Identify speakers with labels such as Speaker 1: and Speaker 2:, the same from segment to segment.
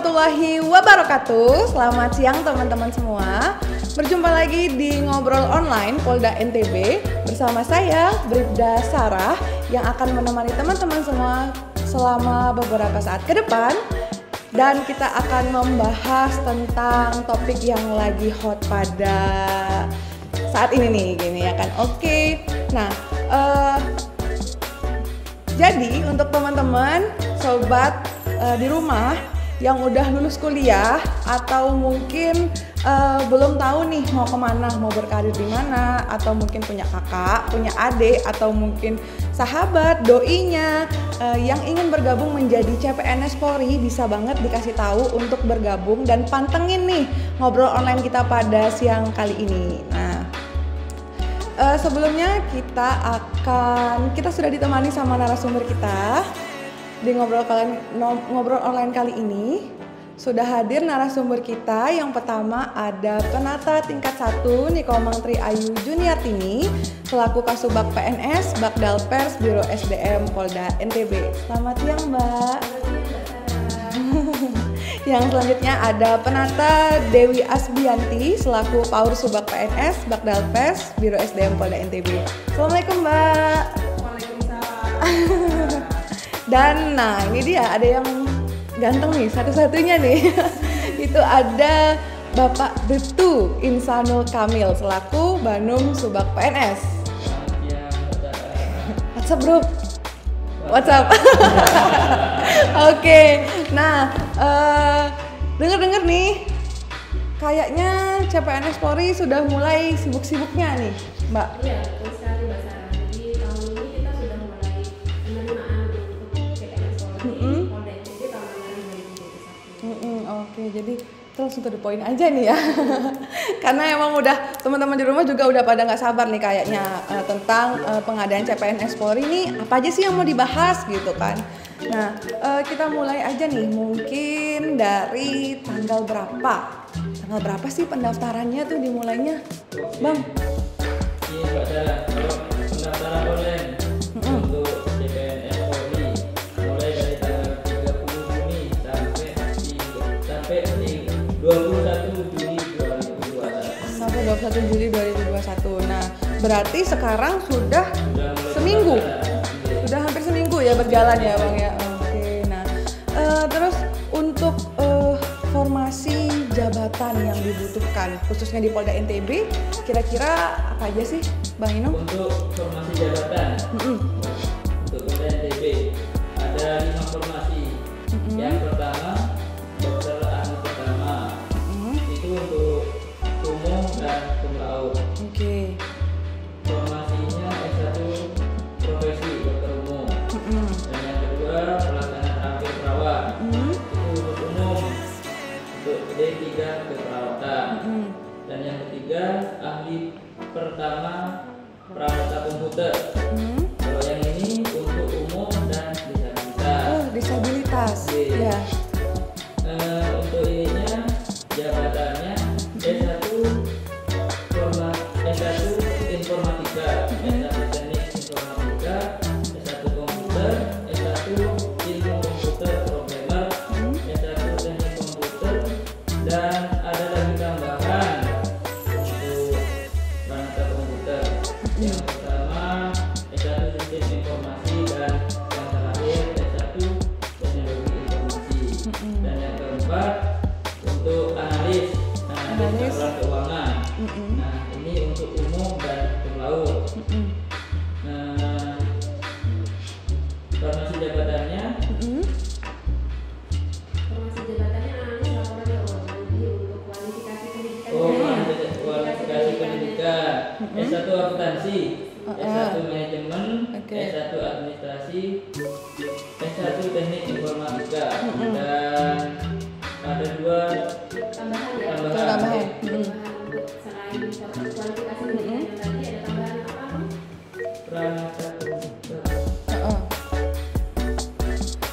Speaker 1: warahmatullahi wabarakatuh. Selamat siang teman-teman semua. Berjumpa lagi di Ngobrol Online Polda NTB bersama saya Bribda Sarah yang akan menemani teman-teman semua selama beberapa saat ke depan. Dan kita akan membahas tentang topik yang lagi hot pada saat ini nih, gini ya kan. Oke. Nah, jadi untuk teman-teman sobat di rumah yang udah lulus kuliah atau mungkin belum tahu nih mau kemana, mau berkarir di mana, atau mungkin punya kakak, punya adik, atau mungkin sahabat, doinya yang ingin bergabung menjadi CPNS Polri, bisa banget dikasih tahu untuk bergabung dan pantengin nih ngobrol online kita pada siang kali ini. Nah, sebelumnya kita sudah ditemani sama narasumber kita di ngobrol online kali ini. Sudah hadir narasumber kita. Yang pertama ada penata tingkat 1 Nikomang Tri Ayu Juniartini selaku Kasubag PNS Bakdal Pers Biro SDM Polda NTB. Selamat siang, Mbak. Yang selanjutnya ada penata Dewi Asbianti selaku Paur Subag PNS Bakdal Pers Biro SDM Polda NTB. Assalamualaikum, Mbak.
Speaker 2: Waalaikumsalam.
Speaker 1: Dan nah ini dia, ada yang ganteng nih, satu-satunya nih. Itu ada Bapak Bribtu Insanul Kamil selaku Banum Subag PNS. WhatsApp bro, WhatsApp. Oke, nah denger nih, kayaknya CPNS Polri sudah mulai sibuk-sibuknya nih, Mbak.
Speaker 2: Iya, betul sekali Mbak Sarah. Jadi tahun ini kita sudah mulai penerimaan untuk CPNS Polri Polda NTB tahun anggaran 2021.
Speaker 1: Oke, jadi langsung to the point aja nih ya. Karena emang udah teman-teman di rumah juga udah pada nggak sabar nih kayaknya tentang pengadaan CPNS Polri nih, apa aja sih yang mau dibahas gitu kan. Nah, kita mulai aja nih, mungkin dari tanggal berapa? Tanggal berapa sih pendaftarannya tuh dimulainya, Bang?
Speaker 3: Iya, Mbak Sarah. Kalau pendaftaran online untuk CPNS Polri mulai dari tanggal 30 Juni sampai 21 Juli 2021.
Speaker 1: Sampai 21 Juli 2021. Nah, berarti sekarang sudah seminggu. Sudah hampir seminggu ya berjalan ya, Bang ya. Oke. Nah, terus untuk formasi jabatan yang dibutuhkan khususnya di Polda NTB, kira-kira apa aja sih, Bang Ino?
Speaker 3: Untuk formasi jabatan untuk Polda NTB ada 5 formasi. Yang pertama dokter ahli pertama, itu untuk umum dan kumlaut.
Speaker 1: Oke.
Speaker 3: Formasinya S1 profesi dokter umum. Dan yang kedua pelaksana terapi perawat, itu untuk umum, untuk D3 keperawatan. Dan yang ketiga ahli pertama perawat komputer. Kalau yang ini untuk umum dan disabilitas.
Speaker 1: Oh, disabilitas.
Speaker 3: Oke.
Speaker 1: Ya.
Speaker 3: Untuk ininya jabatannya S1 informatika, S1 teknik informatika, S1 komputer, S1 ilmu komputer programmer, S1 teknik komputer, dan ada lagi tambahan untuk perangkat komputer. Yang pertama S1 sistem informasi, dan yang terakhir S1 teknologi informasi. Dan yang keempat untuk analis laporan keuangan. Nah, ini untuk umum dan kumlaut. Nah, formasi jabatannya
Speaker 2: analis laporan keuangan. Jadi untuk kualifikasi pendidikan.
Speaker 3: kualifikasi pendidikan, S1 akuntansi, S1 manajemen, S1 administrasi, S1 teknik informatika, dan ada 2
Speaker 2: Tambahan ya.
Speaker 1: Tambahan.
Speaker 2: Untuk selain kualifikasi pendidikan yang tadi ada tambahan apa?
Speaker 3: perangkat komputer.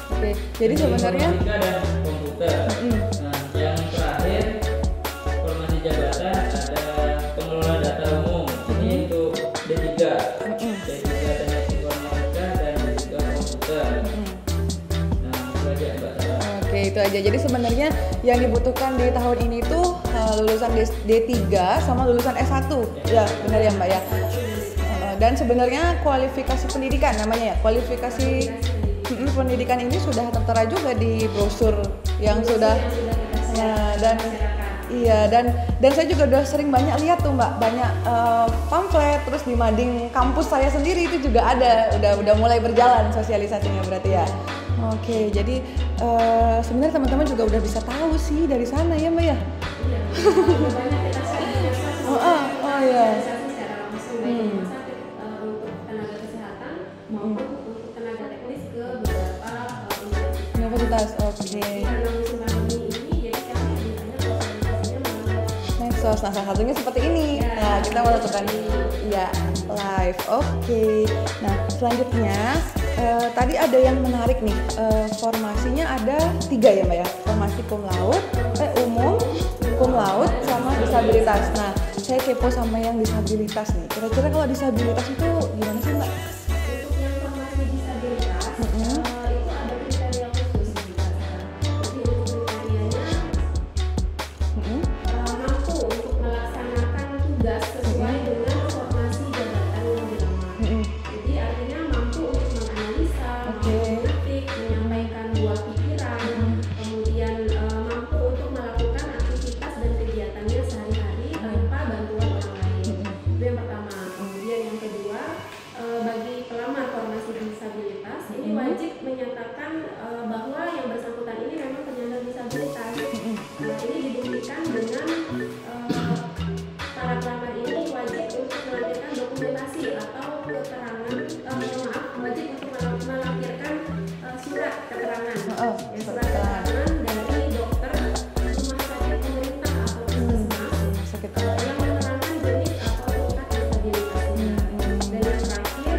Speaker 1: Oke. Jadi sebenarnya
Speaker 3: informatika dan komputer. Nah, yang terakhir formasi jabatan ada pengelola data umum. Ini untuk D3, teknik informatika dan D3 komputer. Nah, itu aja Mbak Sarah.
Speaker 1: Oke, itu aja. Jadi sebenarnya yang dibutuhkan di tahun ini tuh lulusan D3 sama lulusan S1. Ya, benar ya Mbak ya. Dan sebenarnya kualifikasi pendidikan namanya ya. Kualifikasi pendidikan ini sudah tertera juga di brosur yang sudah dan iya, dan saya juga udah sering banyak lihat tuh Mbak, banyak pamflet, terus di mading kampus saya sendiri itu juga ada, udah mulai berjalan sosialisasinya berarti ya. Oke, jadi sebenarnya teman-teman juga udah bisa tahu sih dari sana ya Mbak ya.
Speaker 2: Iya, banyak kita sosialisasi
Speaker 1: iya.
Speaker 2: secara langsung baik untuk tenaga kesehatan maupun untuk tenaga teknis ke beberapa
Speaker 1: universitas. Oke.
Speaker 2: Karena musim pandemi ini, jadi kami biasanya sosialisasinya melalui
Speaker 1: medsos. Nah, salah satunya seperti ini. Nah, kita melakukan ya live. Oke. Nah, selanjutnya tadi ada yang menarik nih. Formasinya ada 3 ya Mbak ya. Formasi cum laude, umum, cum laude, sama disabilitas. Nah, saya kepo sama yang disabilitas nih. Kira-kira kalau disabilitas itu gimana sih Mbak?
Speaker 2: untuk yang formasi disabilitas itu ada kriteria khusus. Jadi untuk kriterianya mampu untuk melaksanakan tugas sesuai dengan formasi jabatan yang dilamar. Jadi artinya mampu untuk menganalisa, mengetik, menyampaikan buah pikiran, kemudian mampu untuk melakukan aktivitas dan kegiatannya sehari-hari tanpa bantuan orang lain. Itu yang pertama. Kemudian yang kedua, bagi pelamar formasi disabilitas ini wajib menyatakan bahwa yang bersangkutan ini memang penyandang disabilitas. Ini dibuktikan dengan para pelamar ini wajib untuk melampirkan dokumentasi atau keterangan, wajib untuk melampirkan surat keterangan, surat keterangan dari dokter rumah sakit pemerintah atau puskesmas yang menerangkan jenis atau tingkat disabilitasnya. Dan yang terakhir,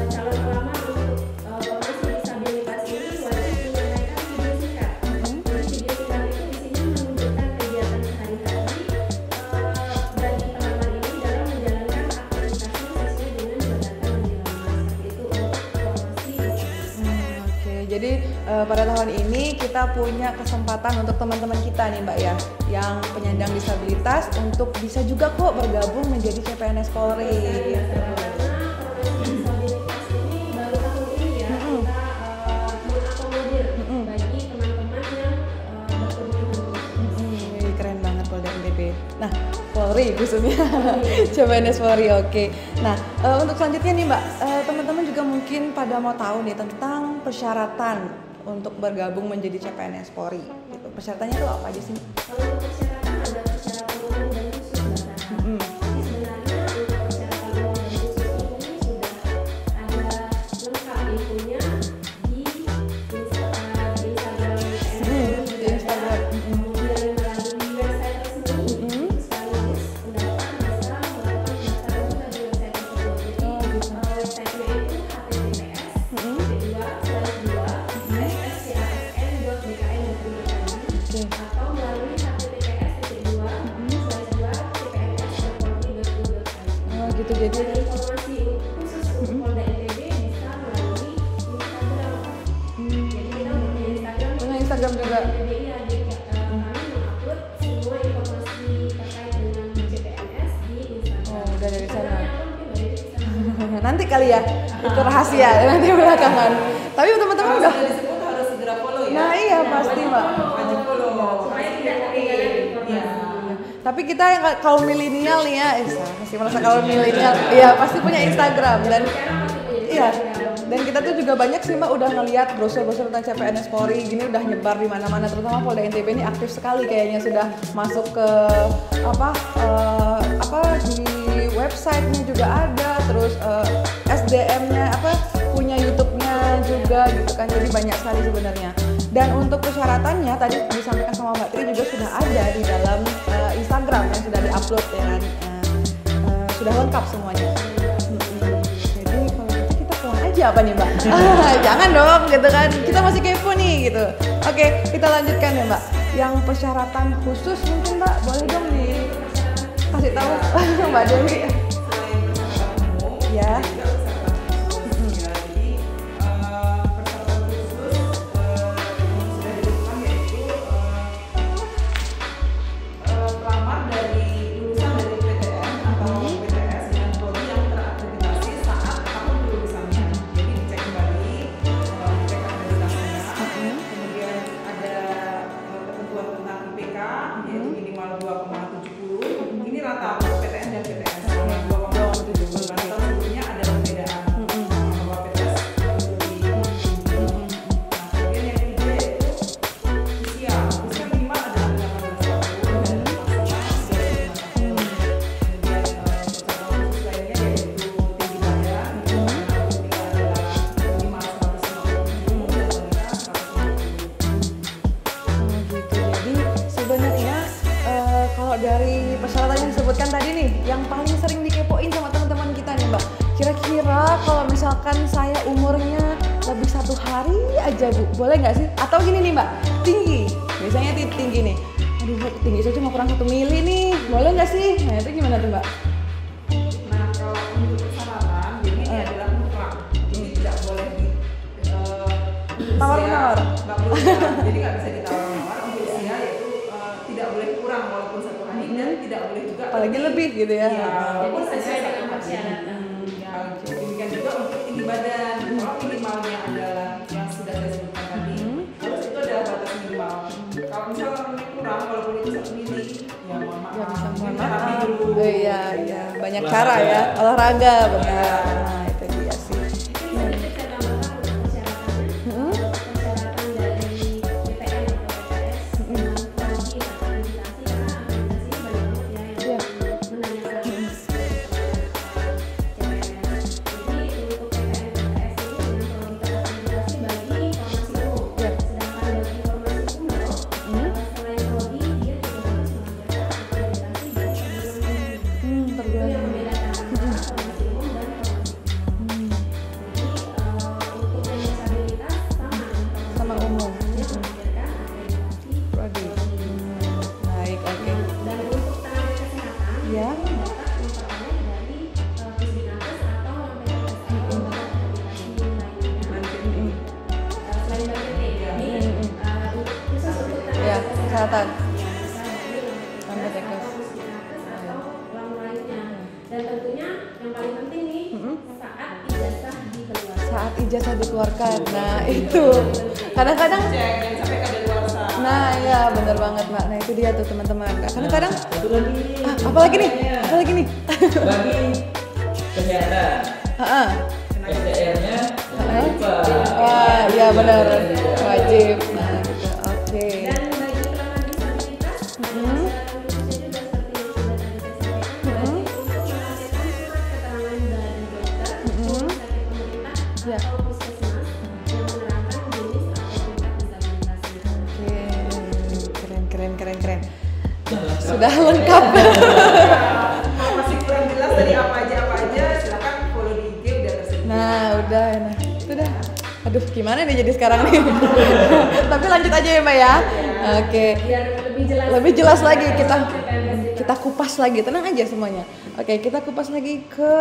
Speaker 2: calon pelamar untuk formasi disabilitas ini wajib menyampaikan video singkat. Jadi video singkat itu isinya menunjukkan kegiatan sehari-hari bagi pelamar ini dalam menjalankan aktivitasnya sesuai dengan jabatan yang dilamar. Seperti itu untuk formasi disabilitas.
Speaker 1: Oke, jadi pada tahun ini kita punya kesempatan untuk teman-teman kita nih Mbak ya, yang penyandang disabilitas untuk bisa juga kok bergabung menjadi CPNS Polri.
Speaker 2: Karena formasi disabilitas ini baru tahun ini ya kita mengakomodir bagi teman-teman yang berkebutuhan.
Speaker 1: Keren banget Polda NTB. Nah, Polri khususnya CPNS Polri. Oke. Nah, untuk selanjutnya nih Mbak, teman-teman juga mungkin pada mau tahu nih tentang persyaratan untuk bergabung menjadi CPNS Polri. Gitu. Persyaratannya itu apa aja sih?
Speaker 2: Kalau untuk persyaratan ada persyaratan umum dan khusus Mbak Sarah. Jadi sebenarnya untuk persyaratan umum dan khusus ini sudah ada lengkap infonya di Instagram
Speaker 1: Instagram.
Speaker 2: kemudian melalui website resmi. Sekaligus pendaftar bisa melakukan pendaftaran juga di website tersebut. Jadi websitenya itu https://sscasn.bkn.go.id atau melalui https://cpns.polri.go.id.
Speaker 1: Oh gitu, jadi
Speaker 2: Dan informasi khusus untuk Polda NTB bisa melalui Instagram. Jadi kita punya Instagram.
Speaker 1: punya Instagram juga.
Speaker 2: NTB ya, jadi kami mengupload semua informasi terkait dengan CPNS di Instagram.
Speaker 1: Oh, udah dari sana.
Speaker 2: Instagramnya apa mungkin Mbak Devi bisa
Speaker 1: Nanti kali ya, itu rahasia nanti belakangan. Tapi teman-teman udah.
Speaker 4: disebut harus segera follow ya.
Speaker 1: Nah iya pasti Mbak.
Speaker 4: Wajib follow.
Speaker 2: supaya tidak ketinggalan informasi.
Speaker 1: Tapi kita yang kaum milenial nih ya, masih merasa kaum milenial, iya pasti punya Instagram dan
Speaker 2: Sekarang masih punya
Speaker 1: iya.
Speaker 2: Instagram.
Speaker 1: Dan kita tuh juga banyak sih Mbak udah ngeliat brosur-brosur tentang CPNS Polri gini udah nyebar di mana-mana, terutama Polda NTB ini aktif sekali kayaknya sudah masuk ke di websitenya juga ada, terus SDM-nya punya YouTube-nya juga gitu kan, jadi banyak sekali sebenarnya. Dan untuk persyaratannya tadi disampaikan sama Mbak Tri juga sudah ada di dalam Instagram yang sudah diupload ya kan, sudah lengkap semuanya. Jadi kalau gitu kita pulang aja apa nih Mbak? Jangan dong gitu kan, kita masih kepo nih gitu. Oke, kita lanjutkan ya Mbak. Yang persyaratan khusus mungkin Mbak boleh dong dikasih tahu Mbak Dewi.
Speaker 4: Selain persyaratan umum,
Speaker 1: Ya.
Speaker 4: juga persyaratan khusus. Jadi persyaratan khusus yang sudah ditentukan yaitu pernah tahu PTN dan PTS selama 2,7 bulan. Tahun sebelumnya ada perbedaan bahwa PTS lebih. Nah, kemudian yang kedua yaitu usia. Usia minimal adalah 18 tahun dan maksimal 25 tahun. Kemudian persyaratan khusus lainnya yaitu tinggi badan, pria adalah minimal 150 dan wanita 150.
Speaker 1: Gitu. Jadi sebenarnya kalau dari persyaratan yang disebutkan tadi nih, yang paling sering dikepoin sama teman-teman kita nih Mbak, kira-kira kalau misalkan saya umurnya lebih 1 hari aja Bu, boleh nggak sih? Atau gini nih Mbak, tinggi, biasanya tinggi nih, aduh Bu, tinggi saya cuma kurang 1 mili nih, boleh nggak sih? Nah itu gimana tuh Mbak?
Speaker 4: Nah, kalau untuk persyaratan, jadi ini adalah mutlak. Jadi tidak boleh di
Speaker 1: Tawar-menawar.
Speaker 4: Nggak boleh, jadi nggak bisa ditawar-menawar. Untuk usia yaitu tidak boleh kurang walaupun 1 hari dan tidak boleh juga
Speaker 1: Apalagi lebih gitu ya.
Speaker 4: Iya, walaupun
Speaker 2: Jadi
Speaker 4: hanya
Speaker 2: sesuai
Speaker 4: 1
Speaker 2: dengan
Speaker 4: hari.
Speaker 2: persyaratan.
Speaker 4: Ya, demikian juga untuk tinggi badan. Kalau minimalnya adalah yang sudah saya sebutkan tadi, harus itu adalah batas minimal. Kalau misalnya kurang, walaupun itu 1 mili, ya mohon maaf.
Speaker 1: Ya bisa mohon
Speaker 4: Mungkin terapi
Speaker 1: maaf.
Speaker 4: dulu.
Speaker 1: Iya, iya, banyak
Speaker 3: Olahraga.
Speaker 1: cara ya, olahraga benar. Nah itu dia sih.
Speaker 2: Mungkin sedikit saya tambahkan untuk persyaratannya. Persyaratan dari PTN atau PTS dengan prodi atau akreditasi, karena akreditasi banyak banget ya
Speaker 1: Iya.
Speaker 2: yang menanyakan CPNS. Jadi untuk PTN PTS ini dengan prodi atau akreditasi bagi formasi umum.
Speaker 1: Iya.
Speaker 2: Sedangkan bagi formasi umum, selain prodi dia juga harus mengajarkan akreditasi dari perguruan tinggi. Itu
Speaker 1: Perguruan
Speaker 2: yang
Speaker 1: tinggi.
Speaker 2: membedakan antara formasi umum dan formasi. Jadi untuk yang disabilitas
Speaker 1: Sama umum.
Speaker 2: hanya mengajarkan akreditasi
Speaker 1: Prodi. Baik, oke.
Speaker 2: dan untuk tenaga kesehatan
Speaker 1: Ya.
Speaker 2: itu dapat memperoleh dari Pusdiknaker atau yang PTS atau akreditasi lainnya. Selain dari PT, jadi khusus untuk
Speaker 1: Ya,
Speaker 2: tenaga
Speaker 1: kesehatan.
Speaker 2: ya bisa dari
Speaker 1: Sampai
Speaker 2: PTS
Speaker 1: tekes.
Speaker 2: atau Pusdiknaker atau yang lainnya. Dan tentunya yang paling penting nih saat ijazah dikeluarkan.
Speaker 1: Saat ijazah dikeluarkan. Nah, itu. Kadang-kadang
Speaker 4: Cek, jangan sampai kadaluarsa.
Speaker 1: nah ya bener banget Mbak. Nah itu dia tuh teman-teman. Kadang-kadang
Speaker 3: Satu lagi.
Speaker 1: apalagi nih? Apalagi nih?
Speaker 3: Bagi kesehatan,
Speaker 1: Heeh.
Speaker 3: SDR-nya jangan lupa.
Speaker 1: Wah, iya benar. Wajib. Nah, gitu. Oke.
Speaker 2: Dan bagi penyandang disabilitas, persyaratan khususnya juga seperti yang sudah tadi saya sampaikan, wajib untuk melampirkan surat keterangan dari dokter, rumah sakit pemerintah,
Speaker 1: Ya.
Speaker 2: atau puskesmas yang menerangkan jenis atau tingkat disabilitasnya.
Speaker 1: Oke. Keren. Sudah lengkap.
Speaker 4: Kalau masih kurang jelas dari apa aja, silakan follow di IG udah tersedia.
Speaker 1: Nah, udah. Nah, itu dah. Aduh, gimana nih jadi sekarang nih? Tapi lanjut aja ya, Mbak ya. Oke.
Speaker 2: Biar
Speaker 1: Lebih jelas lagi kita
Speaker 2: PPNS
Speaker 1: kita kupas lagi, tenang aja semuanya. Oke, kita kupas lagi ke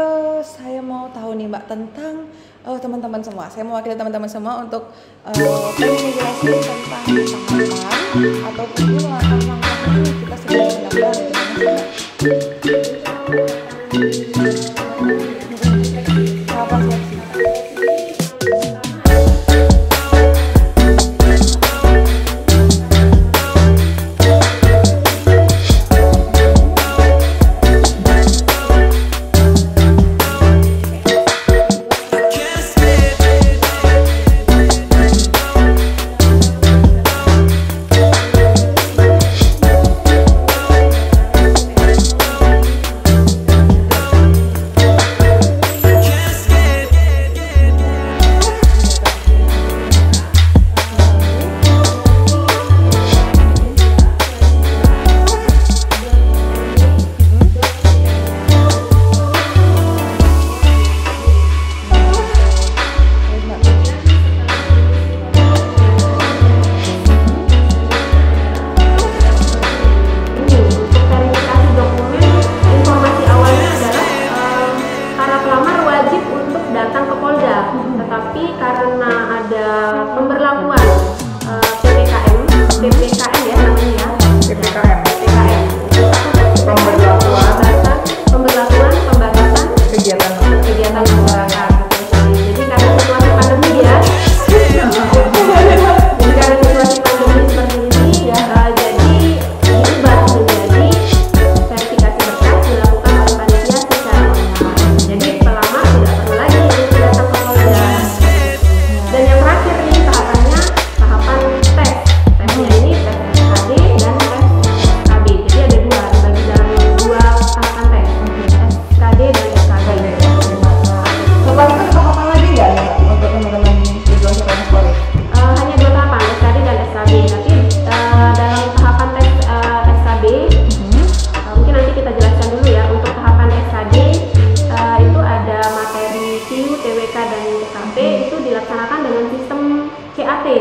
Speaker 1: saya mau tahu nih Mbak tentang teman-teman semua. Saya mewakili teman-teman semua untuk pengen menjelaskan tentang tahapan ataupun langkah-langkah ini kita sedang mendaftar gitu kan, Mbak? Tahapan seleksi.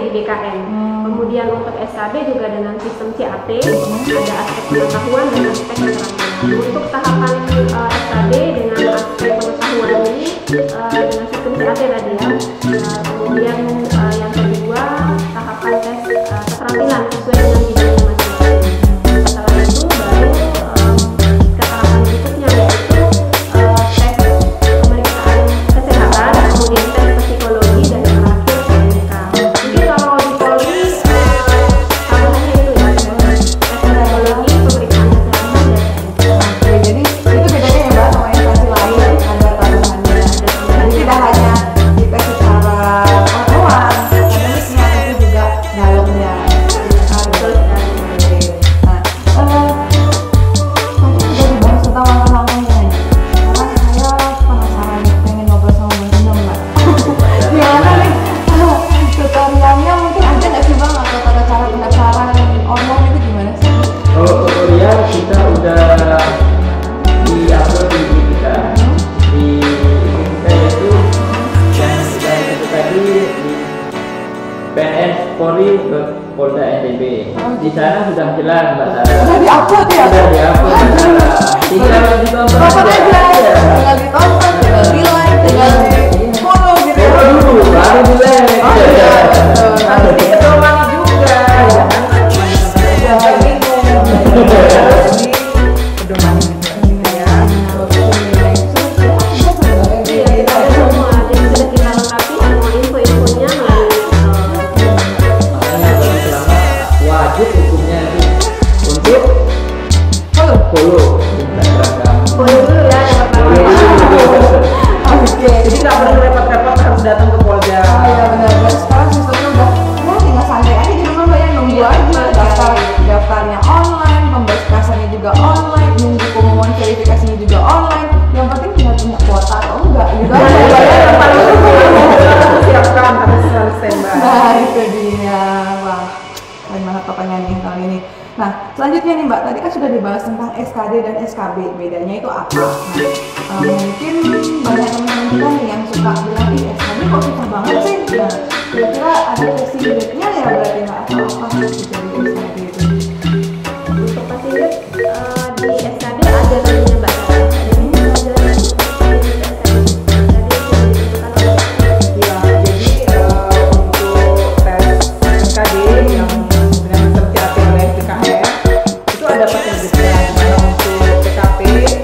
Speaker 2: di BKN. Kemudian untuk SKB juga dengan sistem CAT, ada aspek pengetahuan dan aspek keterampilan. Untuk tahapan SKB dengan aspek pengetahuan ini dengan sistem CAT tadi ya. Kemudian yang kedua tahapan tes keterampilan sesuai dengan bidangnya masing-masing. Setelah itu baru keterampilan berikutnya yaitu tes pemeriksaan kesehatan, kemudian tes psikologi dan yang terakhir PNK. Jadi kalau di Polri tambahannya itu ya, tes psikologi, pemeriksaan kesehatan dan PNK.
Speaker 1: Oke, jadi itu bedanya ya Mbak sama instansi lain, ada tambahannya. Jadi tidak hanya dites secara pengetahuan, akademiknya, tapi juga dalamnya.
Speaker 2: Betul sekali.
Speaker 1: Nah, tadi sudah dibahas tentang langkah-langkahnya. Sekarang saya penasaran nih, pengen ngobrol sama Mbak Dina, Mbak. Gimana nih tutorialnya, mungkin ada nggak sih Bang, atau tata cara pendaftaran online itu gimana sih?
Speaker 3: Kalau tutorial kita udah di-upload di IG kita, di IG kita yaitu yang kita itu tadi di pnspolri.polda ntb. Di sana sudah jelas Mbak Sarah.
Speaker 1: Udah di-upload ya?
Speaker 3: Sudah di-upload Mbak Sarah. Tinggal ditonton
Speaker 1: Tonton aja,
Speaker 3: aja.
Speaker 1: tinggal ditonton, tinggal di-like, tinggal di-follow gitu ya.
Speaker 3: Follow dulu, baru di-like.
Speaker 1: Oh iya, betul.
Speaker 4: Harus dikedomani juga, jangan bingung. Jadi pedoman juga gitu ya.
Speaker 2: Iya, kita ada semua. Jadi sudah kita lengkapi semua info-infonya melalui
Speaker 3: Makanya kalau selama wajib hukumnya itu untuk follow Instagram kamu.
Speaker 2: follow dulu ya yang pertama.
Speaker 1: Oke.
Speaker 4: Jadi nggak perlu repot-repot harus datang ke Polda.
Speaker 1: Oh iya benar-benar, sekarang sistemnya udah ya tinggal santai aja di rumah Mbak ya, nunggu aja daftarnya online, pemberkasannya juga online, nunggu pengumuman verifikasinya juga online. Yang penting tinggal punya kuota atau enggak gitu aja.
Speaker 4: Yang paling penting siapkan, harus selalu standby.
Speaker 1: Nah itu dia, wah keren banget pokoknya nih kali ini. Nah selanjutnya nih Mbak, tadi kan sudah dibahas tentang SKD dan SKB, bedanya itu apa? Nah mungkin banyak teman-teman kita nih yang suka bilang, ih SKB kok susah banget sih? Nah kira-kira ada versi grade-nya ya berarti Mbak, atau apa gitu dari SKB itu?
Speaker 2: Untuk passing grade di SKD ada namanya Mbak Sarah. Ada ini pelajaran untuk passing grade SKD. Jadi itu ditentukan oleh
Speaker 4: Ya, jadi untuk tes SKD yang dengan sistem CAT oleh BKN itu ada passing grade-nya. Dimana untuk PKP dan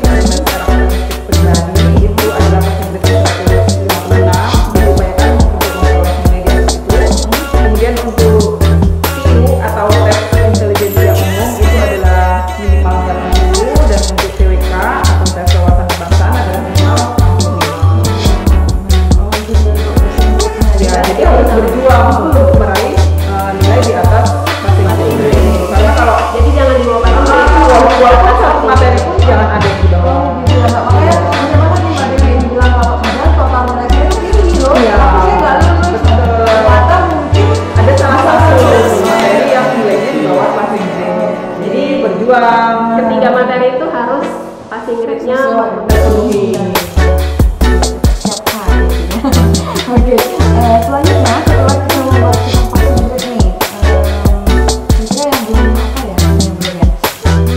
Speaker 4: karakteristik pribadi itu adalah passing grade 156, diupayakan untuk memperoleh nilai di atas itu. Kemudian untuk TIU atau tes intelijensia umum itu adalah minimal 80, dan untuk TWK atau tes wawasan kebangsaan adalah minimal 65. Ya, jadi harus berjuang untuk meraih nilai di atas passing grade. Karena kalau
Speaker 2: jadi jangan dibawakan
Speaker 4: walaupun satu materi pun jangan ada yang di bawah.
Speaker 1: Oh gitu ya Mbak, makanya banyak banget nih Mbak Dewi yang bilang kalau padahal total nilai saya itu tinggi loh,
Speaker 4: Iya.
Speaker 1: tapi saya nggak lulus.
Speaker 4: Betul.
Speaker 1: Ternyata mungkin
Speaker 4: Ada salah satu materi yang nilainya di bawah passing grade. Jadi berjuang.
Speaker 2: ketiga materi itu harus passing grade-nya
Speaker 1: sesuai
Speaker 4: Terpenuhi.
Speaker 1: setiap hari gitu ya. Oke, selanjutnya setelah kita membahas tentang passing grade nih, kira-kira yang belum apa ya, yang belum ya?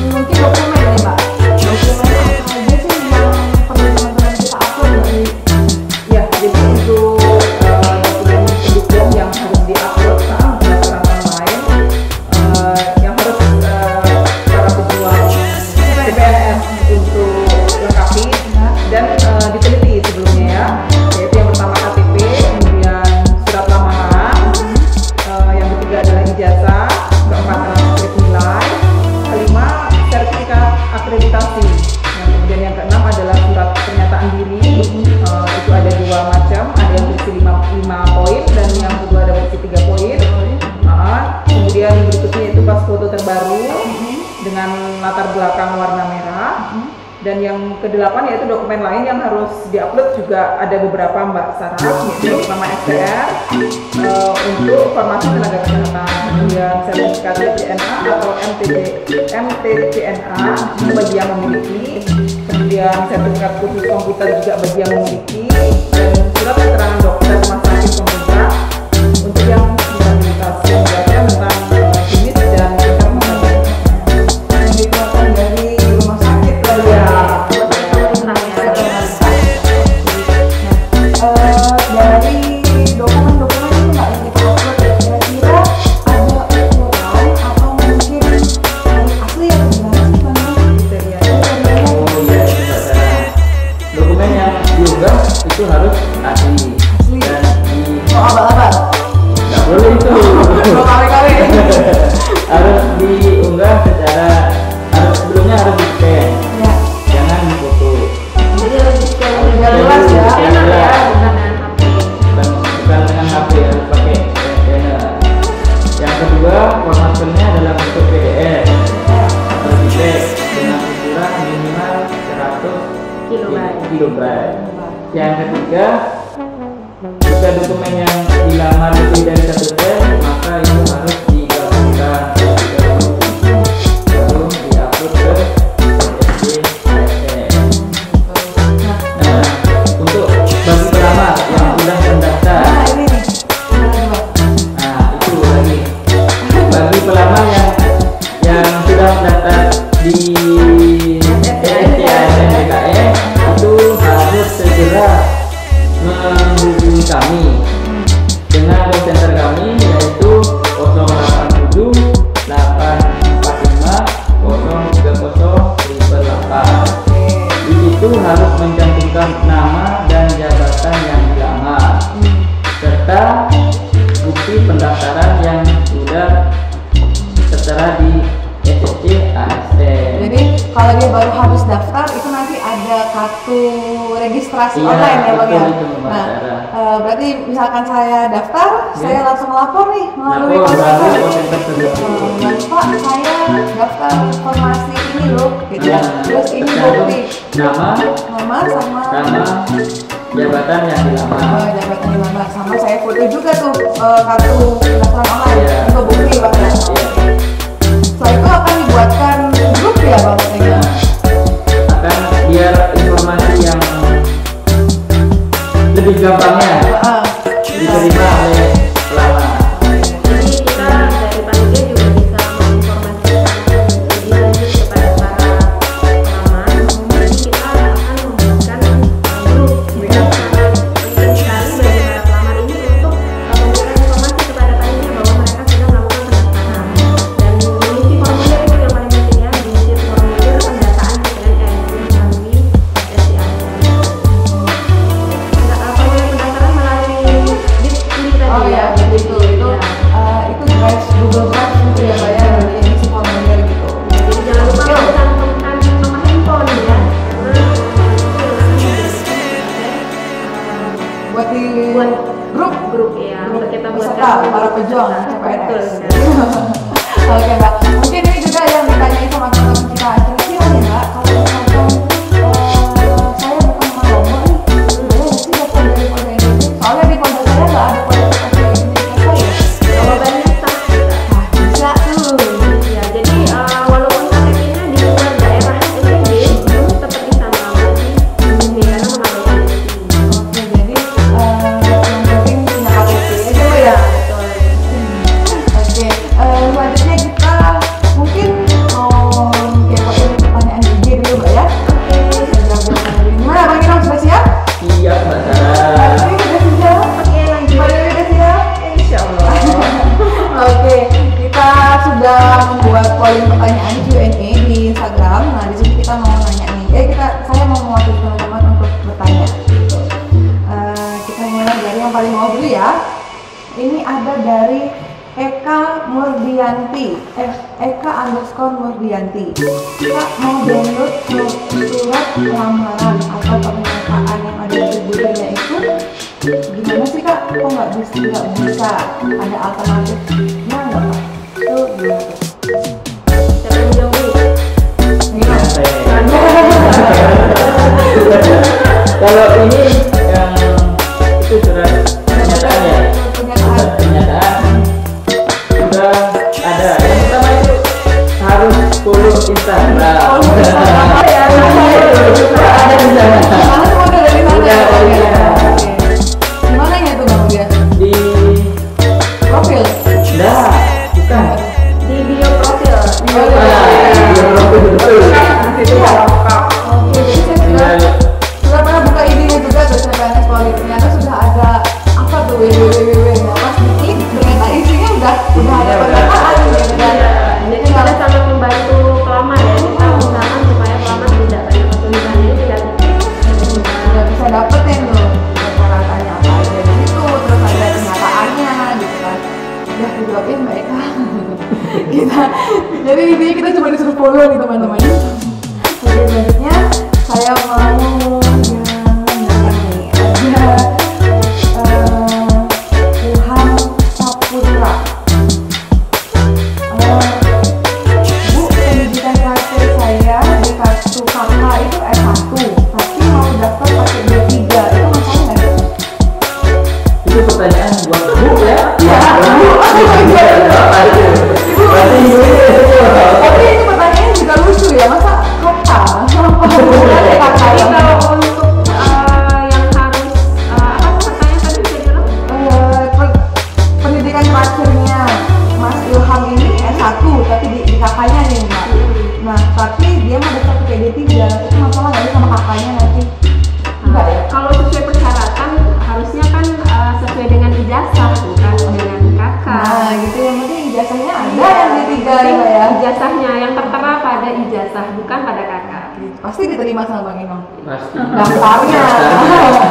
Speaker 1: Mungkin dokumen nih Mbak, dokumen apa aja sih yang perlu teman-teman kita upload Mbak Dewi?
Speaker 4: Ya, jadi untuk dokumen pendukung yang harus diupload saat pendaftaran online, yang harus para pejuang CPNS untuk lengkapi dan diteliti sebelumnya ya, yaitu yang pertama KTP, kemudian surat lamaran, yang ketiga adalah ijazah, keempat transkrip nilai, kelima sertifikat akreditasi, yang kemudian yang keenam adalah surat pernyataan diri. Itu ada dua macam, ada yang berisi 5 poin dan yang kedua ada berisi 3 poin. Kemudian berikutnya itu pas foto terbaru dengan latar belakang warna merah. Dan yang kedelapan yaitu dokumen lain yang harus diupload juga ada beberapa Mbak Sarah, yaitu yang pertama STR untuk formasi tenaga kesehatan, kemudian sertifikat DNA atau MTCNA bagi yang memiliki, kemudian sertifikat khusus komputer juga bagi yang memiliki, dan surat keterangan dokter rumah sakit pemerintah untuk yang tidak memiliki.
Speaker 3: minimal 100
Speaker 2: kilobyte.
Speaker 3: Yang ketiga, jika dokumen yang dilamar lebih dari 1 TB, maka itu harus digabungkan baru diupload ke SSD ASN. Nah, untuk bagi pelamar yang sudah mendaftar,
Speaker 1: Ini nih.
Speaker 3: nah itu lagi bagi pelamar yang sudah mendaftar di SSD ASN BKN itu harus segera menghubungi kami dengan call center kami, yaitu 087 845 030 8. Di situ harus mencantumkan nama dan jabatan yang dilamar serta bukti pendaftaran yang sudah tertera di SSD ASN.
Speaker 1: Jadi kalau dia baru habis daftar itu nanti ada kartu registrasi
Speaker 3: Iya,
Speaker 1: online ya Bang ya.
Speaker 3: betul, itu, Mbak
Speaker 1: Nah,
Speaker 3: Sarah.
Speaker 1: berarti misalkan saya daftar, saya langsung lapor nih melalui
Speaker 3: Lapor
Speaker 1: call
Speaker 3: melalui
Speaker 1: center.
Speaker 3: call center tersebut.
Speaker 1: Pak, saya daftar informasi ini loh, gitu.
Speaker 3: Nah,
Speaker 1: Terus ini
Speaker 3: tercantum
Speaker 1: bukti
Speaker 3: nama
Speaker 1: sama
Speaker 3: jabatan yang dilamar.
Speaker 1: jabatan dilamar, sama saya foto juga tuh kartu pendaftaran online
Speaker 3: Iya.
Speaker 1: untuk bukti Bang ya.
Speaker 3: Iya.
Speaker 1: Setelah itu akan dibuatkan grup ya Bang katanya.
Speaker 3: Akan biar informasi yang lebih gampangnya diterima oleh pelamar.
Speaker 2: Jadi kita dari panitia juga bisa menginformasikan lebih lanjut kepada para pelamar. Jadi kita akan membuatkan grup. Jadi sangat penting sekali bagi para pelamar ini untuk memberikan informasi kepada panitia bahwa mereka sudah melakukan pendaftaran dan mengisi formulir itu yang paling penting ya, mengisi formulir pendataan dengan ASN melalui SSD ASN. Formulir pendaftaran melalui ini tadi
Speaker 1: Oh ya, begitu. Itu
Speaker 2: Ya.
Speaker 1: itu Drive, Google Drive gitu ya Pak ya, dari isi formulir gitu.
Speaker 2: Jadi jangan lupa mencantumkan nomor handphone ya, karena
Speaker 1: Buat di
Speaker 2: buat
Speaker 1: grup
Speaker 2: ya untuk kita
Speaker 1: peserta
Speaker 2: buatkan
Speaker 1: para pejuang
Speaker 2: Betul,
Speaker 1: CPNS.
Speaker 2: ya.
Speaker 1: Oke Mbak, mungkin ini juga yang ditanyain sama teman-teman kita. Kira-kira nih Mbak, kalau misalkan saya bukan Malomo nih, boleh nggak sih daftar dari Polda Indonesia? Soalnya di Polda saya nggak ada Polda seperti Indonesia ya.
Speaker 2: Jawabannya sah kita.
Speaker 1: Nah, bisa tuh.
Speaker 2: Ya, jadi walaupun KTP-nya di luar daerah NTB, tetap bisa melamar di NTB karena mengabaikan NTB.
Speaker 1: Oke, jadi yang penting punya KTP aja Mbak ya.
Speaker 2: Betul.
Speaker 1: Oke, selanjutnya kita mungkin mau kepoin pertanyaan IG dulu Mbak ya. Gimana Bang Ilham, sudah siap?
Speaker 3: Siap, Mbak Sarah.
Speaker 1: Ini sudah siap?
Speaker 2: Oke, lanjut.
Speaker 1: Mbak Dewi sudah siap?
Speaker 2: Insya Allah.
Speaker 1: Oke, kita sudah membuat polling pertanyaan Q&A di Instagram. Nah, di sini kita mau nanya nih. Saya mau mewakili teman-teman untuk bertanya. Gitu. Kita mulai dari yang paling bawah dulu ya. Ini ada dari Eka Murdianti, Eka_Murdianti. Kita mau download surat lamaran atau pernyataan yang ada di bukunya itu. Gimana sih Kak? Kok nggak bisa? Ada alternatifnya nggak Kak? Itu gimana tuh?
Speaker 2: Siapa yang jawab dulu?
Speaker 1: Gimana?
Speaker 3: Kalau ini yang itu surat pernyataan ya, surat pernyataan sudah ada. Yang pertama itu harus follow Instagram.
Speaker 1: Apa ya?
Speaker 3: Ada di sana.
Speaker 1: Langsung ada dari sana
Speaker 3: Udah,
Speaker 1: ya? Oke.
Speaker 3: iya.
Speaker 1: Gimana ya tuh Bang dia?
Speaker 3: Di
Speaker 1: Profil?
Speaker 3: Nah, bukan.
Speaker 2: Di bio profil.
Speaker 1: Oh, iya.
Speaker 3: Betul.
Speaker 1: Itu ya lengkap. Oke, jadi saya
Speaker 3: Tinggal
Speaker 1: sudah pernah buka ID-nya juga tuh CPNS Polri. Ternyata sudah ada apa tuh www. Nah, pas diklik ternyata isinya udah ada pernyataan gitu kan.
Speaker 2: Jadi kita sangat membantu pelamar ya, kita usahakan supaya pelamar tidak banyak kesulitan, jadi tinggal
Speaker 1: Udah bisa dapetin tuh persyaratannya apa aja di situ, terus ada kenyataannya gitu kan. Udah dijawabin Mbak Eka. Jadi intinya kita cuma disuruh follow nih teman-teman. Jadi selanjutnya saya mau yang mana nih, ada Ilham Saputra. Bu, pendidikan KT saya di kartu kakak S1 tapi mau daftar pakai D3, itu masalah nggak sih?
Speaker 3: Itu pertanyaan buat Bu ya.
Speaker 1: Iya. Tapi ini pertanyaannya juga lucu ya, masa kakak?
Speaker 2: Jadi kalau untuk yang harus apa tuh pertanyaan tadi bisa diulang?
Speaker 1: Pendidikan terakhirnya Mas Ilham ini S1 tapi di kakaknya nih Mbak. Nah tapi dia mau daftar ke D3, itu masalah nggak sih sama kakaknya nanti? Enggak ya?
Speaker 2: Kalau sesuai persyaratan harusnya kan sesuai dengan ijazah bukan dengan kakak.
Speaker 1: Nah gitu, yang penting ijazahnya ada yang D3 ya.
Speaker 2: Ijazahnya yang tertera pada ijazah bukan pada kakak.
Speaker 1: Pasti diterima sama Bang Imam.
Speaker 3: Pasti.
Speaker 1: Daftarnya,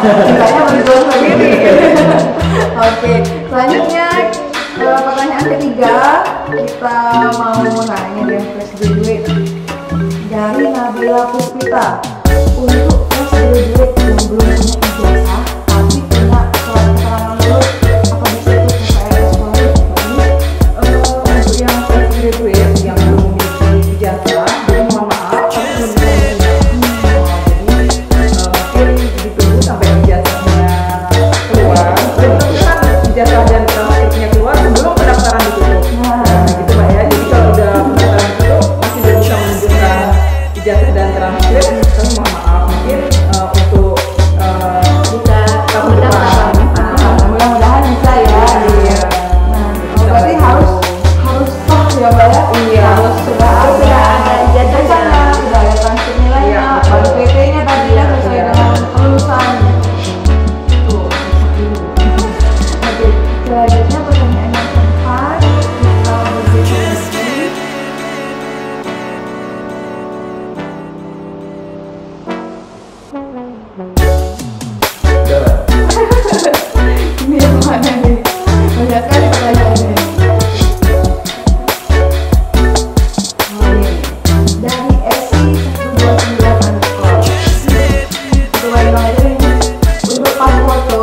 Speaker 1: ceritanya berjual sendiri. Oke, selanjutnya pertanyaan ketiga kita mau nanya deh fresh graduate dari Nabila Puspita. Untuk fresh graduate yang belum punya ijazah tapi punya surat keterangan lulus, apa bisa ikut PPLS Polri? Untuk yang fresh graduate yang belum memiliki ijazah, jadi mohon maaf tapi belum bisa ditunggu sampai ijazahnya keluar. Sebetulnya kan ijazah dan transkripnya keluar sebelum pendaftaran ditutup. Nah, gitu Mbak ya. Jadi kalau udah pendaftaran ditutup masih belum bisa menunjukkan ijazah dan transkrip, kami mohon maaf mungkin untuk
Speaker 2: Bisa
Speaker 1: tahun depan. Mudah-mudahan bisa ya. Iya. Nah, berarti harus sah ya Mbak ya.
Speaker 2: Iya.
Speaker 1: Harus sudah ada ijazahnya, sudah ada transkrip nilainya, baru PT-nya tadi ya sesuai dengan kelulusan. Oke, selanjutnya pertanyaan yang keempat kita berbicara lagi. Ini yang mana nih? Banyak sekali pertanyaannya. Dari Esi 129 underscore. Sesuai aja ini. Untuk pas foto,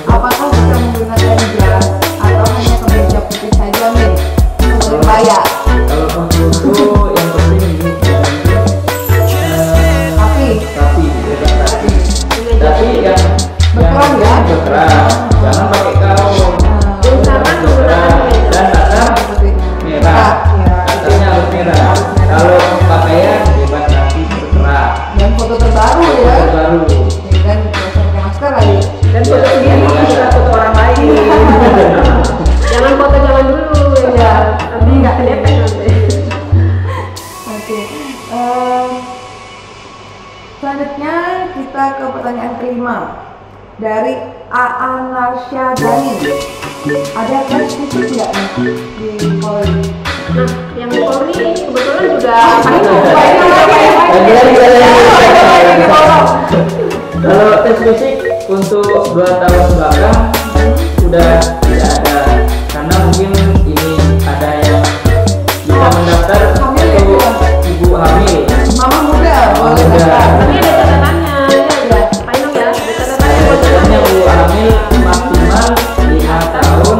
Speaker 1: apakah bisa menggunakan jas atau hanya kemeja putih saja Min? Untuk kebaya.
Speaker 3: Kalau foto yang penting ini
Speaker 1: Tapi
Speaker 3: bebas tapi yang
Speaker 1: berkeran ya?
Speaker 3: berkeran, jangan pakai kaos.
Speaker 2: usahakan menggunakan meja.
Speaker 3: Dan kata merah,
Speaker 1: Ya,
Speaker 3: katanya harus merah. Kalau pakaian bebas tapi berkeran.
Speaker 1: dan foto terbaru ya.
Speaker 3: Baru.
Speaker 1: Ya kan, terus pakai masker lagi.
Speaker 4: Dan foto sendiri bisa foto orang lain.
Speaker 2: Jangan foto zaman dulu ya. Tapi nggak kedepek nanti.
Speaker 1: Oke. Selanjutnya kita ke pertanyaan kelima dari Aan Narsya Dani. Ada tes fisik nggak nih di Polri?
Speaker 2: Nah, yang Polri ini kebetulan juga
Speaker 3: Kalau tes fisik untuk 2 tahun belakang sudah tidak ada, karena mungkin ini ada yang bisa mendaftar
Speaker 1: Hamil ya,
Speaker 3: untuk
Speaker 1: bukan?
Speaker 3: ibu hamil.
Speaker 1: Mama muda boleh
Speaker 3: Muda.
Speaker 1: daftar.
Speaker 2: tapi ada catatannya ya. Pak Inok ya, ada catatannya buat
Speaker 3: Biasanya
Speaker 2: catatannya.
Speaker 3: ibu hamil maksimal 5 tahun.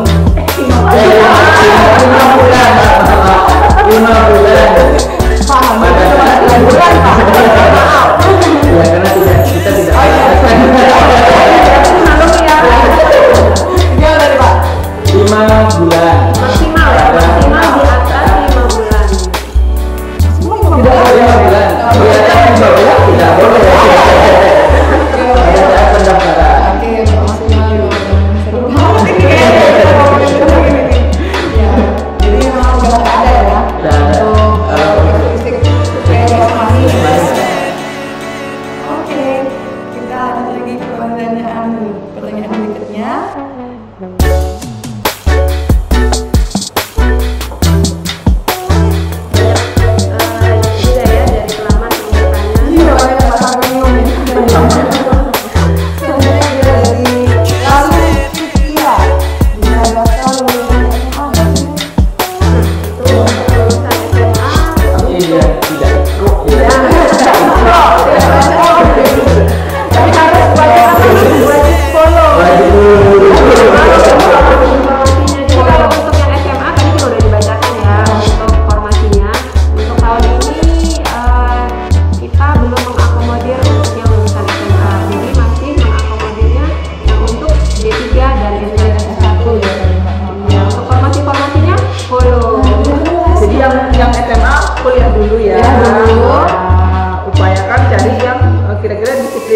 Speaker 3: 5 bulan.
Speaker 1: Paham, itu cuma 3 bulan Pak. Maaf.
Speaker 3: Ya karena kita tidak
Speaker 1: Oh iya. Maklum ya. Gimana nih Pak?
Speaker 3: 5 bulan.
Speaker 2: Maksimal ya, maksimal di atas 5 bulan.
Speaker 1: Semua 5
Speaker 3: Tidak
Speaker 1: bulan.
Speaker 3: boleh 5 bulan. Biasanya 5 bulan tidak boleh.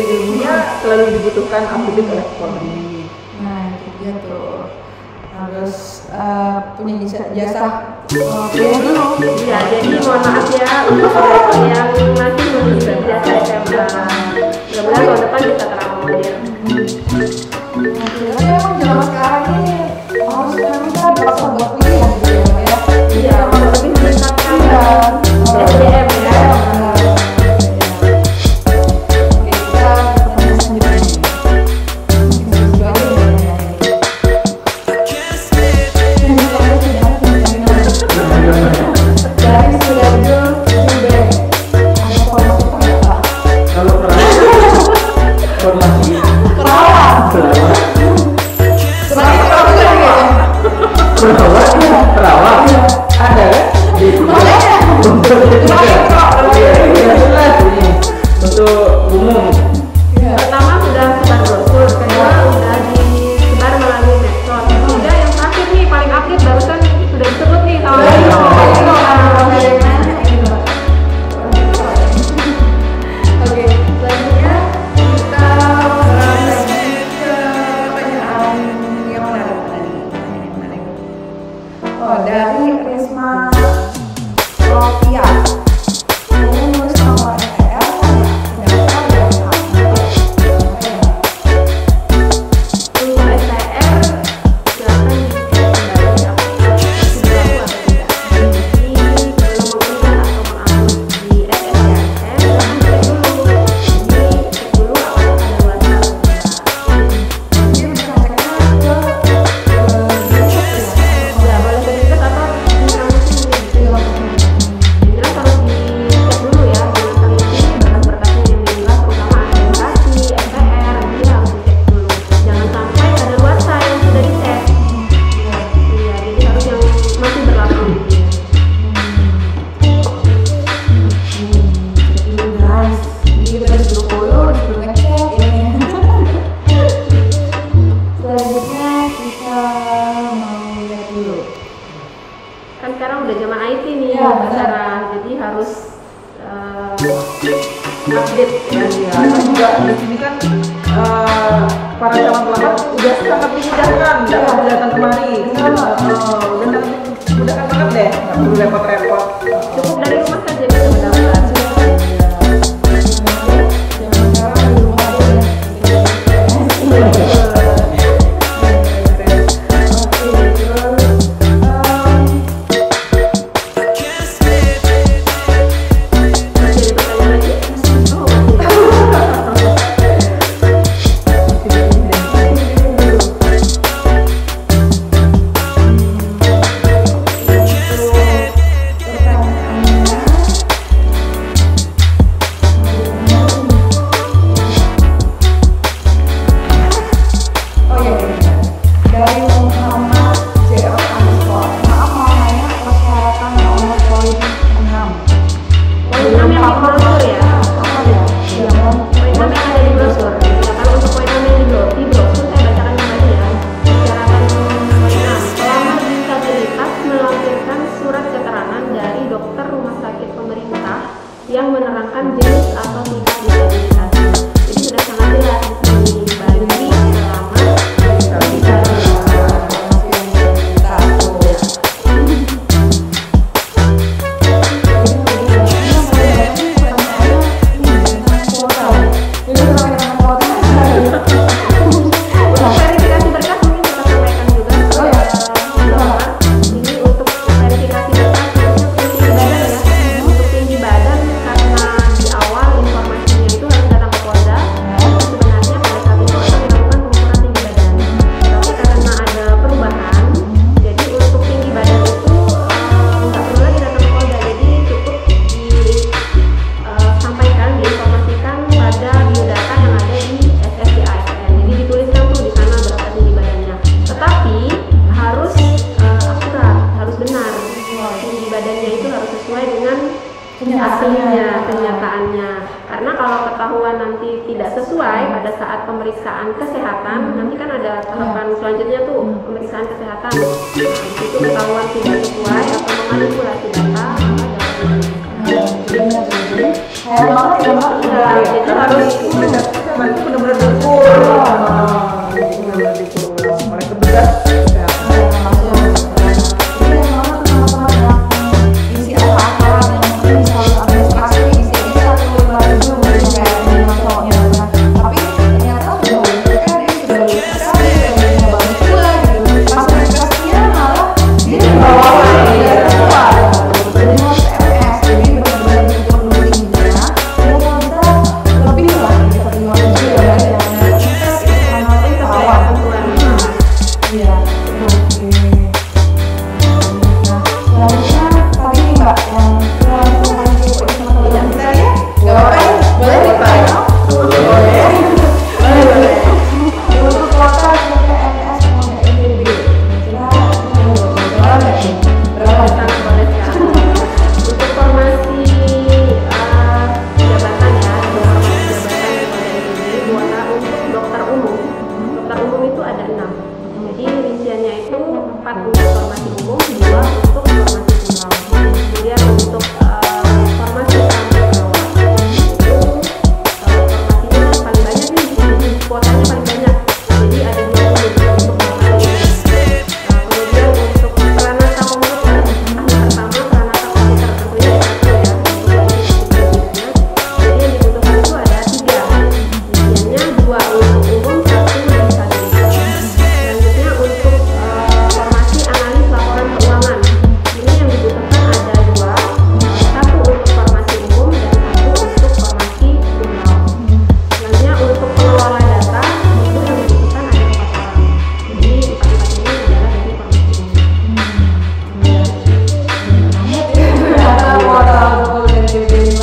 Speaker 4: ilmunya selalu dibutuhkan update oleh Polri.
Speaker 1: Nah, itu dia tuh. Harus punya jasa kuliah dulu.
Speaker 2: Ya, jadi mohon maaf ya untuk yang masih mengisi jasa SMA. Mudah-mudahan tahun depan bisa terakomodir.
Speaker 1: Tapi emang zaman sekarang ini harus memang kita berasa buat kuliah gitu ya.
Speaker 2: Iya, lebih meningkatkan SDM ya.
Speaker 1: Oke, kita pertanyaan selanjutnya. Dari Sidoarjo Jubek, ada formasi apa?
Speaker 3: Kalau formasi
Speaker 1: Kerawang. Sebenarnya Kerawang juga ya?
Speaker 3: Perawat ada di untuk umum.
Speaker 2: Pertama sudah sebar brosur, kedua sudah disebar melalui medsos. Ketiga yang terakhir nih paling update barusan sudah disebut nih sama
Speaker 1: Oke, selanjutnya kita lanjut ke pertanyaan yang menarik tadi. Oh, dari Risma Sofia. Ini nulis nomor STR kan ya? Daftar ya?
Speaker 2: untuk STR silakan kembali aplikasi berlaku atau tidak. Jadi belum mengunggah atau mengupload di SSCSN, silahkan cek dulu. Jadi cek dulu apakah ada luasan atau tidak.
Speaker 1: Dia bisa ceknya ke
Speaker 2: Ya, boleh ke Dinkes atau di kampusnya juga bisa. Yang jelas harus dicek dulu ya dengan teliti berkas-berkasnya yang diunggah, terutama administrasi, SPR, itu harus dicek dulu. Jangan sampai kadaluarsa yang sudah dicek. Iya, jadi harus yang masih berlaku.
Speaker 1: guys, jadi kita disuruh follow, disuruh ngecek ini. Selanjutnya kita mau lihat dulu.
Speaker 2: Kan sekarang udah zaman IT nih,
Speaker 1: Iya,
Speaker 2: Mbak
Speaker 1: benar.
Speaker 2: Sarah. Jadi harus update ya.
Speaker 4: Ya, kan juga di sini kan para calon pelamar udah sangat dimudahkan dapat datang kemari. Udah sangat dimudahkan banget deh, nggak perlu repot-repot.
Speaker 2: Cukup dari rumah saja bisa mendaftar.
Speaker 1: Zaman sekarang di rumah aja udah Oke, terus
Speaker 2: Masih ada pertanyaan lagi? Oh, masih.
Speaker 1: oh iya, dari Muhammad JL Underscore. Maaf mau nanya persyaratan nomor poin 6.
Speaker 2: Poin 6 yang di brosur ya.
Speaker 1: Apa ya? Yang
Speaker 2: Poin 6 yang ada di brosur. Ya, kalau untuk poin 6 yang di brosur saya bacakan kembali ya. Persyaratan poin 6. Pelamar disabilitas melampirkan surat keterangan dari dokter rumah sakit pemerintah yang menerangkan jenis atau tingkat disabilitas. Jadi sudah sangat jelas di sini bagi pelamar disabilitas. Untuk verifikasi berkas mungkin kita sampaikan juga bahwa ini untuk verifikasi berkas tinggi badan ya. Untuk tinggi badan karena di awal informasinya itu harus datang ke Polda. Sebenarnya pada saat itu akan dilakukan pengukuran tinggi badan. Tapi karena ada perubahan, jadi untuk tinggi badan itu nggak perlu lagi datang ke Polda. Jadi cukup disampaikan, diinformasikan pada biodata yang ada di SSCSN. Jadi dituliskan tuh di sana berapa tinggi badannya. Tetapi harus akurat, harus benar. Tinggi badannya itu harus sesuai dengan aslinya, kenyataannya. Karena kalau ketahuan nanti tidak sesuai pada saat pemeriksaan kesehatan, nanti kan ada tahapan selanjutnya tuh pemeriksaan kesehatan. Nah, di situ ketahuan tidak sesuai atau memanipulasi data, maka dapat
Speaker 1: Jadi, sayang banget ya Mbak.
Speaker 2: jadi harus
Speaker 4: Bapak itu benar-benar diukur. Benar-benar diukur ulang oleh petugas. Ya.
Speaker 1: Isi apa-apa yang selalu administrasi, isi satu baju kayak ini cowoknya. Tapi ternyata udah kan dia sudah lulus sekali, udah bagus pula gitu. Pas administrasinya malah dia di bawah dia tua. Jadi harus MS, jadi benar-benar diukur dulu tingginya. Dia mau kita lebih lah, kita terima lebih ya. Karena itu awal. Iya, oke. Nah, selanjutnya tadi nih Mbak yang melakukan itu sama teman-teman kita ya? Nggak apa-apa ya? Boleh dipakai? Boleh. Untuk kuota CPNS Polda NTB, kira-kira berapa?
Speaker 2: Untuk formasi jabatan ya, kuota untuk dokter umum. Dokter umum itu ada 6. Jadi rinciannya itu 4 untuk formasi umum, 2 untuk formasi tunggal. Kemudian untuk formasi perawat itu formasinya paling banyak nih, kuotanya paling banyak. Jadi ada 20 untuk formasi. Kemudian untuk peranata komputer, ahli pertama peranata komputer tentunya satu ya. Jadi yang dibutuhkan itu ada 3. Rinciannya 2 untuk umum, 1 bisa selanjutnya untuk formasi analis laporan keuangan. Ini yang dibutuhkan ada 2, 1 untuk formasi umum dan 1 untuk formasi tunggal. Selanjutnya untuk pengelola data itu yang dibutuhkan ada 4 orang. Jadi 4 ini adalah dari formasi umum.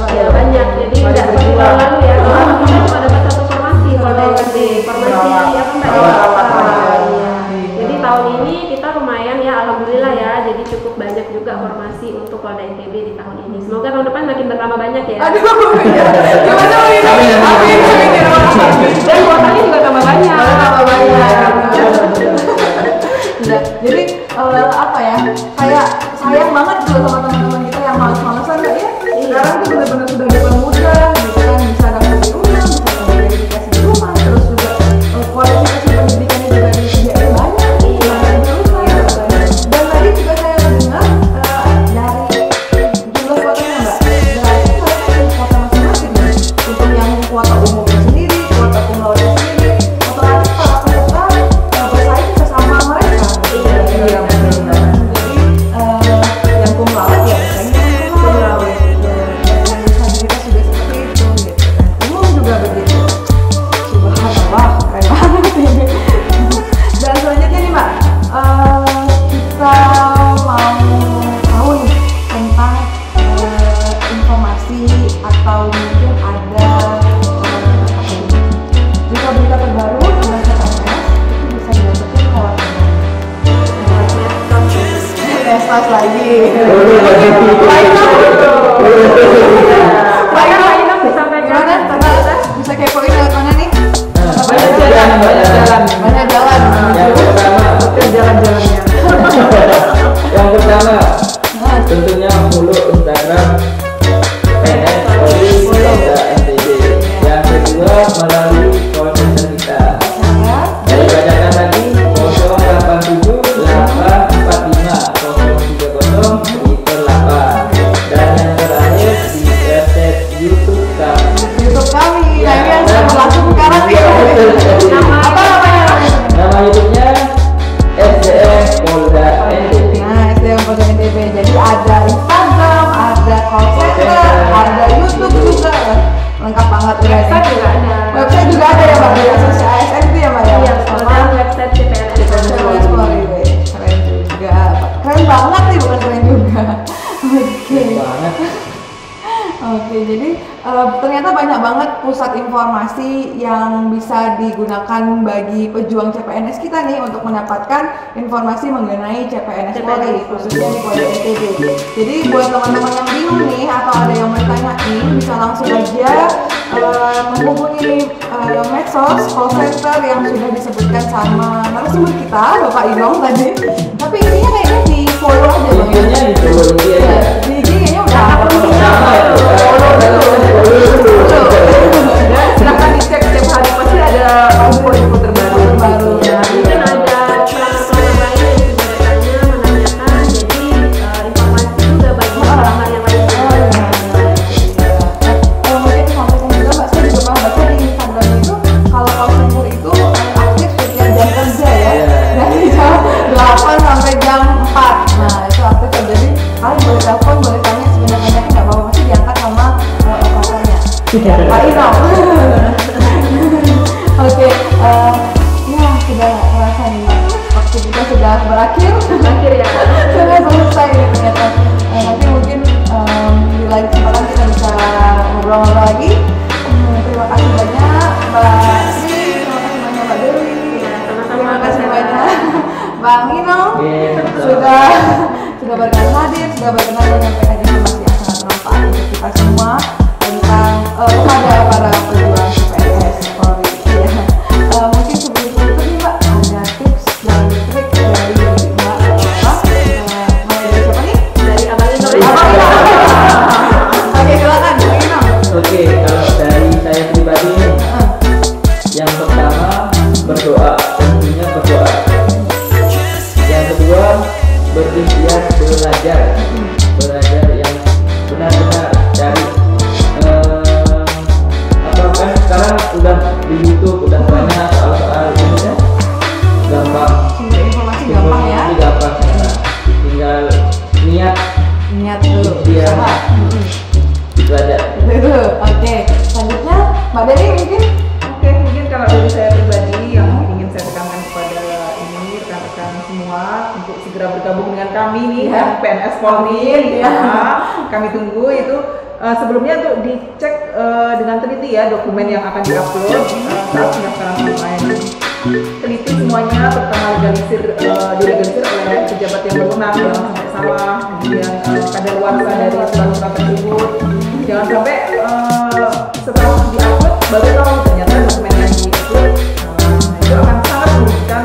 Speaker 2: Ya banyak, jadi tidak seperti tahun lalu ya. Kalau kita cuma dapat 1 formasi, kalau dari formasi apa Mbak ya? Iya. Jadi tahun ini kita lumayan ya, alhamdulillah ya. Jadi cukup banyak juga formasi untuk Polda NTB di tahun ini. Semoga tahun depan makin bertambah banyak ya.
Speaker 1: Aduh, ya. Gimana ini? Amin.
Speaker 2: Dan kuotanya juga tambah banyak.
Speaker 1: Nah, jadi apa ya? Kayak sayang banget gitu sama teman-teman kita yang males-malesan Mbak ya. Sekarang tuh benar-benar sudah dipermudah gitu kan, bisa daftar di rumah, bisa ngambil verifikasi di rumah, terus juga kualifikasi pendidikannya juga disediain banyak, banyak terus lah. Dan tadi juga saya mendengar dari jumlah kuotanya Mbak, berarti kalian ada kuota masing-masing nih. Untuk yang kuota umumnya sendiri, kuota kumlautnya sendiri, otomatis para peserta bersaing bersama mereka.
Speaker 4: Iya, benar.
Speaker 1: Jadi yang kumlaut ya bersaingnya dengan kumlaut. Dan disabilitas juga seperti itu gitu kan. Umum juga begitu. Subhanallah, keren banget ini. Dan selanjutnya nih Mbak, kita mau tahu nih tentang informasi atau mungkin ada berita-berita terbaru tentang CPNS itu bisa didapetin lewat medsos lagi.
Speaker 2: Baiklah, disampaikan.
Speaker 1: Gimana? Bisa kepoin lewat mana nih?
Speaker 4: Banyak jalan.
Speaker 1: Banyak jalan.
Speaker 3: Yang pertama,
Speaker 4: Jalan-jalannya.
Speaker 3: yang pertama
Speaker 1: Nah,
Speaker 3: tentunya follow Instagram PNS Polri Polda NTB. Yang kedua melalui call center kita. Dari bacakan lagi 087-845-030-8. Dan yang terakhir di website YouTube kami.
Speaker 1: YouTube kami. Nah, ini yang sudah berlangsung sekarang nih. Apa namanya?
Speaker 3: Nama YouTube-nya SDM Polda NTB.
Speaker 1: Nah, SDM Polda NTB. Jadi ada Instagram, ada call center, ada YouTube juga. Lengkap banget udah
Speaker 2: Website
Speaker 1: nih.
Speaker 2: juga ada.
Speaker 1: Website juga ada ya Mbak, di asosiasi ASN itu ya Mbak ya?
Speaker 2: Iya,
Speaker 1: Sama
Speaker 2: kemudian website CPNS.
Speaker 1: CPNS Polri. Keren juga. Keren banget nih, bukan keren juga. Oke.
Speaker 3: Banget.
Speaker 1: Oke, jadi ternyata banyak banget pusat informasi yang bisa digunakan bagi pejuang CPNS kita nih untuk mendapatkan informasi mengenai CPNS Polri, khususnya di Polda NTB. Jadi buat teman-teman yang bingung nih atau ada yang bertanya nih, bisa langsung aja menghubungi medsos call center yang sudah disebutkan sama narasumber kita, Bapak Inong tadi. Tapi intinya kayaknya di follow aja Bang.
Speaker 3: Intinya di follow IG aja.
Speaker 1: Di IG kayaknya udah
Speaker 3: Sama itu.
Speaker 1: silahkan dicek setiap hari kasih banyak Mbak Sri, terima kasih banyak Mbak Dewi, terima kasih banyak Bang Nino sudah berkenan hadir, sudah berkenan menyampaikan informasi yang sangat bermanfaat untuk kita semua tentang kepada para pejuang PNS Polri. Ya. Mungkin sebelum itu nih Mbak, ada tips dan trik dari Mbak mulai dari siapa nih?
Speaker 2: Dari Abang Nino.
Speaker 1: Oke, silakan Bang Nino.
Speaker 3: Oke, kalau dari saya pribadi yang pertama berdoa, tentunya berdoa. Yang kedua berikhtiar belajar yang benar-benar dari kan sekarang udah di YouTube udah banyak soal-soal ini ya, gampang,
Speaker 1: Sumber informasi gampang ya.
Speaker 3: gampang, tinggal niat
Speaker 1: Dulu.
Speaker 3: Iya.
Speaker 1: Usaha.
Speaker 3: itu aja.
Speaker 1: Itu. Oke. Selanjutnya Mbak Dewi mungkin.
Speaker 4: Oke, mungkin kalau dari saya pribadi yang ingin saya tekankan kepada ini rekan-rekan semua untuk segera bergabung dengan kami nih
Speaker 1: Ya.
Speaker 4: PNS Polri.
Speaker 1: Ya.
Speaker 4: Kami tunggu itu sebelumnya untuk dicek dengan teliti ya dokumen yang akan diupload saat pendaftaran online. Teliti semuanya, terutama dilegalisir oleh pejabat yang berwenang, jangan sampai salah, kemudian kadaluarsa dari surat-surat tersebut, jangan sampai setelah diupload baru tahu ternyata dokumen yang diupload itu akan sangat merugikan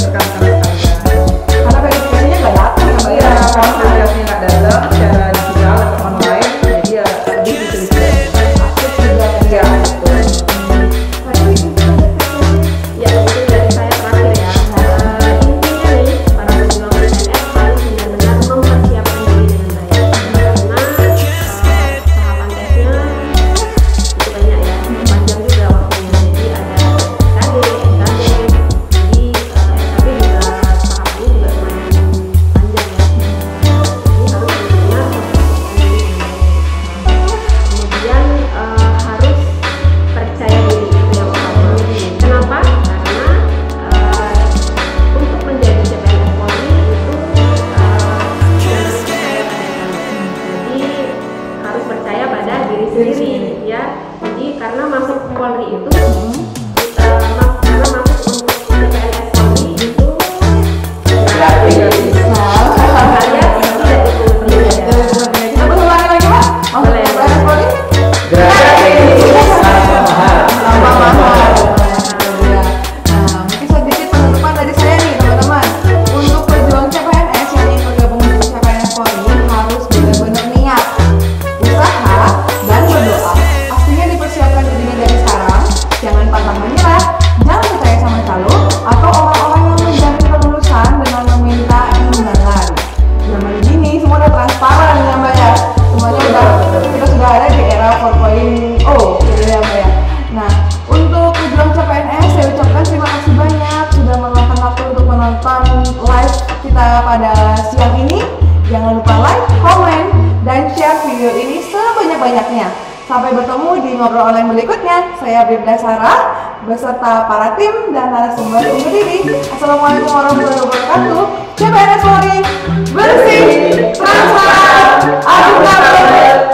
Speaker 4: rekan-rekan sekalian.
Speaker 1: Karena verifikasinya nggak datang ya Mbak.
Speaker 4: Iya, kalau verifikasinya nggak datang secara digital atau online, jadi ya lebih diteliti.
Speaker 1: Aktif juga
Speaker 4: Iya, betul.
Speaker 2: Ya, mungkin dari saya terakhir ya. Intinya nih, para pejuang PNS harus benar-benar mempersiapkan diri dengan baik. Karena tahapan tesnya itu banyak ya, panjang juga waktunya. Jadi ada SKD, MKD, jadi SKD juga tahapannya juga lumayan panjang ya. Jadi harus benar-benar mempersiapkan diri dengan baik. Kemudian harus percaya diri, itu yang utama. Kenapa? Karena untuk menjadi CPNS Polri itu jangan percaya pada kamu. Jadi harus percaya pada diri sendiri ya. Jadi karena masuk Polri itu karena masuk untuk CPNS Polri itu gratis. Kalian tidak dipungut biaya.
Speaker 1: Kita berulangi lagi Pak.
Speaker 2: Boleh.
Speaker 3: Gratis, tanpa mahal.
Speaker 1: Tambah mahal. Nah, mungkin sedikit penutupan dari saya nih teman-teman. Untuk pejuang CPNS yang ingin bergabung di CPNS Polri harus benar-benar niat, usaha, dan berdoa. Pastinya dipersiapkan dirinya dari sekarang. Jangan pantang menyerah, jangan percaya sama calo atau orang-orang yang menjamin kelulusan dengan meminta imbalan. Zaman gini semua udah transparan ya Mbak ya. Semuanya kita sudah ada di era 4.0 gitu ya Mbak ya. Nah, untuk pejuang CPNS saya ucapkan terima kasih banyak sudah meluangkan waktu untuk menonton live kita pada siang ini. Jangan lupa like, komen, dan share video ini sebanyak-banyaknya. Sampai bertemu di ngobrol online berikutnya. Saya Bribda Sarah beserta para tim dan narasumber undur diri. Assalamualaikum warahmatullahi wabarakatuh. CPNS Polri bersih, transparan, akuntabel,